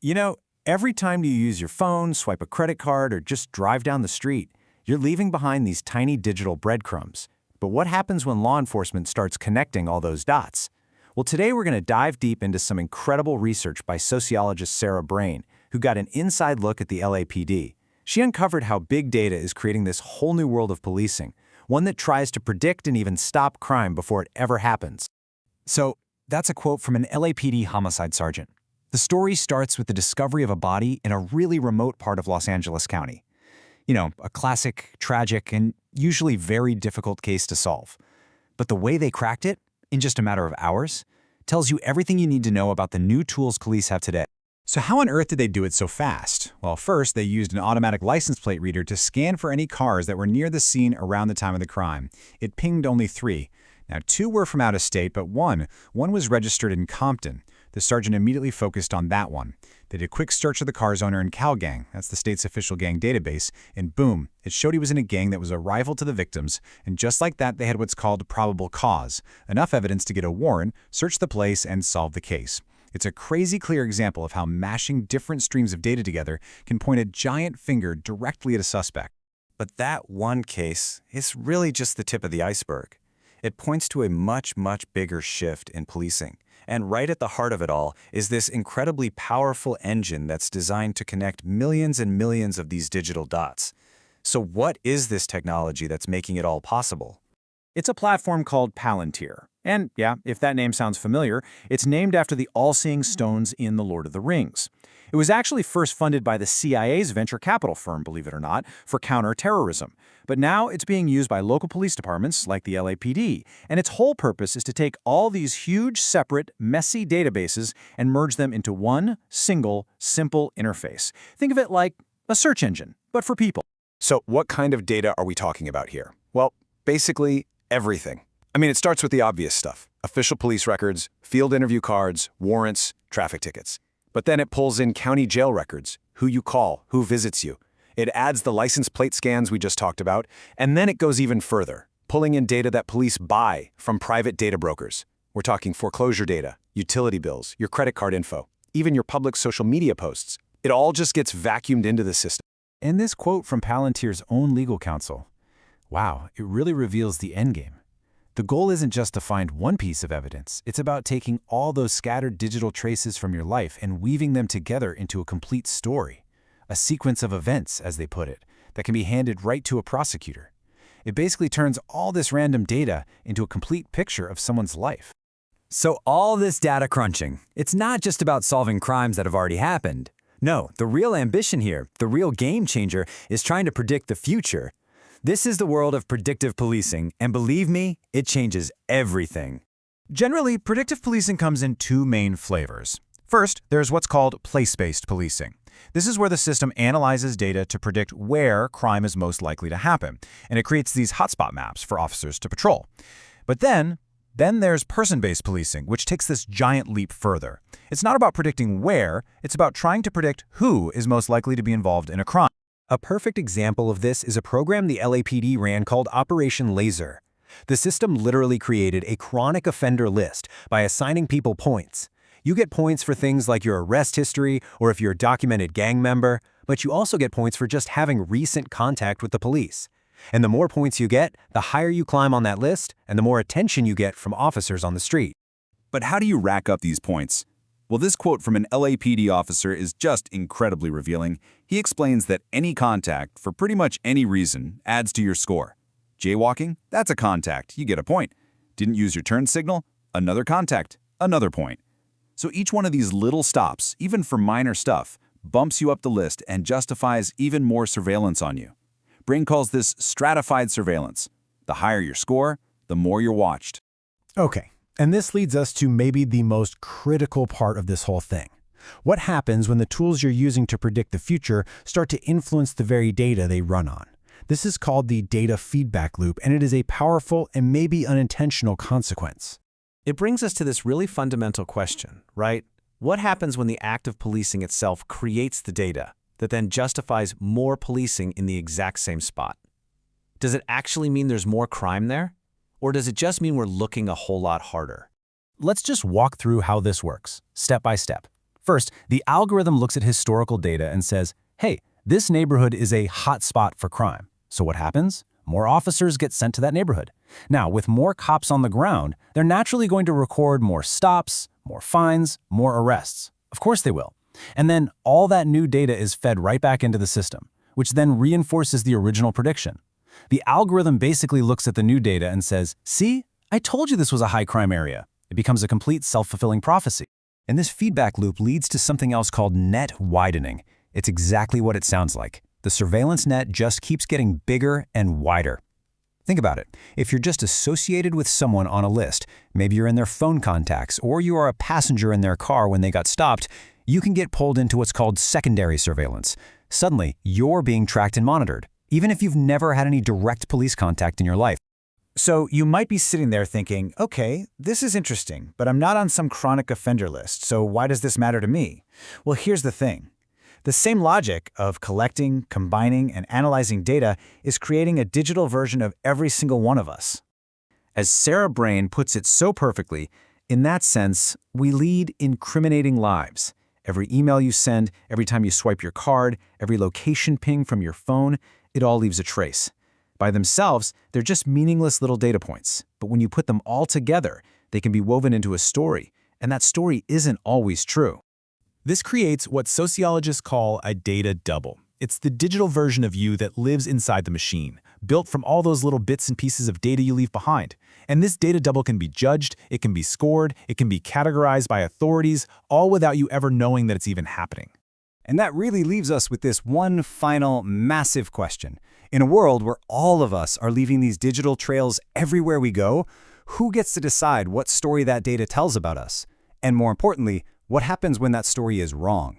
You know, every time you use your phone, swipe a credit card, or just drive down the street, you're leaving behind these tiny digital breadcrumbs. But what happens when law enforcement starts connecting all those dots? Well, today we're going to dive deep into some incredible research by sociologist Sarah Brain, who got an inside look at the LAPD. She uncovered how big data is creating this whole new world of policing, one that tries to predict and even stop crime before it ever happens. So, that's a quote from an LAPD homicide sergeant. The story starts with the discovery of a body in a really remote part of Los Angeles County. You know, a classic, tragic, and usually very difficult case to solve. But the way they cracked it, in just a matter of hours, tells you everything you need to know about the new tools police have today. So how on earth did they do it so fast? Well, first, they used an automatic license plate reader to scan for any cars that were near the scene around the time of the crime. It pinged only 3. Now, 2 were from out of state, but one was registered in Compton. The sergeant immediately focused on that one. They did a quick search of the car's owner in CalGang, that's the state's official gang database, and boom, it showed he was in a gang that was a rival to the victims, and just like that, they had what's called probable cause, enough evidence to get a warrant, search the place, and solve the case. It's a crazy clear example of how mashing different streams of data together can point a giant finger directly at a suspect. But that one case is really just the tip of the iceberg. It points to a much, much bigger shift in policing. And right at the heart of it all is this incredibly powerful engine that's designed to connect millions and millions of these digital dots. So what is this technology that's making it all possible? It's a platform called Palantir. And yeah, if that name sounds familiar, it's named after the all-seeing stones in The Lord of the Rings. It was actually first funded by the CIA's venture capital firm, believe it or not, for counter-terrorism. But now it's being used by local police departments like the LAPD, and its whole purpose is to take all these huge, separate, messy databases and merge them into one single, simple interface. Think of it like a search engine, but for people. So what kind of data are we talking about here? Well, basically everything. I mean, it starts with the obvious stuff. Official police records, field interview cards, warrants, traffic tickets. But then it pulls in county jail records, who you call, who visits you. It adds the license plate scans we just talked about, and then it goes even further, pulling in data that police buy from private data brokers. We're talking foreclosure data, utility bills, your credit card info, even your public social media posts. It all just gets vacuumed into the system. And this quote from Palantir's own legal counsel, wow, it really reveals the endgame. The goal isn't just to find one piece of evidence. It's about taking all those scattered digital traces from your life and weaving them together into a complete story, a sequence of events, as they put it, that can be handed right to a prosecutor. It basically turns all this random data into a complete picture of someone's life. So all this data crunching, it's not just about solving crimes that have already happened. No, the real ambition here, the real game changer, is trying to predict the future. This is the world of predictive policing, and believe me, it changes everything. Generally, predictive policing comes in 2 main flavors. First, there's what's called place-based policing. This is where the system analyzes data to predict where crime is most likely to happen, and it creates these hotspot maps for officers to patrol. But then there's person-based policing, which takes this giant leap further. It's not about predicting where, it's about trying to predict who is most likely to be involved in a crime. A perfect example of this is a program the LAPD ran called Operation Laser. The system literally created a chronic offender list by assigning people points. You get points for things like your arrest history or if you're a documented gang member, but you also get points for just having recent contact with the police. And the more points you get, the higher you climb on that list and the more attention you get from officers on the street. But how do you rack up these points? Well, this quote from an LAPD officer is just incredibly revealing. He explains that any contact, for pretty much any reason, adds to your score. Jaywalking? That's a contact. You get a point. Didn't use your turn signal? Another contact. Another point. So each one of these little stops, even for minor stuff, bumps you up the list and justifies even more surveillance on you. Brain calls this stratified surveillance. The higher your score, the more you're watched. Okay, and this leads us to maybe the most critical part of this whole thing. What happens when the tools you're using to predict the future start to influence the very data they run on? This is called the data feedback loop, and it is a powerful and maybe unintentional consequence. It brings us to this really fundamental question, right? What happens when the act of policing itself creates the data that then justifies more policing in the exact same spot? Does it actually mean there's more crime there? Or does it just mean we're looking a whole lot harder? Let's just walk through how this works, step by step. First, the algorithm looks at historical data and says, hey, this neighborhood is a hot spot for crime. So what happens? More officers get sent to that neighborhood. Now, with more cops on the ground, they're naturally going to record more stops, more fines, more arrests. Of course they will. And then all that new data is fed right back into the system, which then reinforces the original prediction. The algorithm basically looks at the new data and says, see, I told you this was a high crime area. It becomes a complete self-fulfilling prophecy. And this feedback loop leads to something else called net widening. It's exactly what it sounds like. The surveillance net just keeps getting bigger and wider. Think about it. If you're just associated with someone on a list, maybe you're in their phone contacts, or you are a passenger in their car when they got stopped, you can get pulled into what's called secondary surveillance. Suddenly, you're being tracked and monitored, even if you've never had any direct police contact in your life. So you might be sitting there thinking, okay, this is interesting, but I'm not on some chronic offender list, so why does this matter to me? Well, here's the thing. The same logic of collecting, combining, and analyzing data is creating a digital version of every single one of us. As Sarah Brain puts it so perfectly, in that sense, we lead incriminating lives. Every email you send, every time you swipe your card, every location ping from your phone, it all leaves a trace. By themselves, they're just meaningless little data points. But when you put them all together, they can be woven into a story, and that story isn't always true. This creates what sociologists call a data double. It's the digital version of you that lives inside the machine, built from all those little bits and pieces of data you leave behind. And this data double can be judged, it can be scored, it can be categorized by authorities, all without you ever knowing that it's even happening. And that really leaves us with this one final massive question. In a world where all of us are leaving these digital trails everywhere we go, who gets to decide what story that data tells about us? And more importantly, what happens when that story is wrong?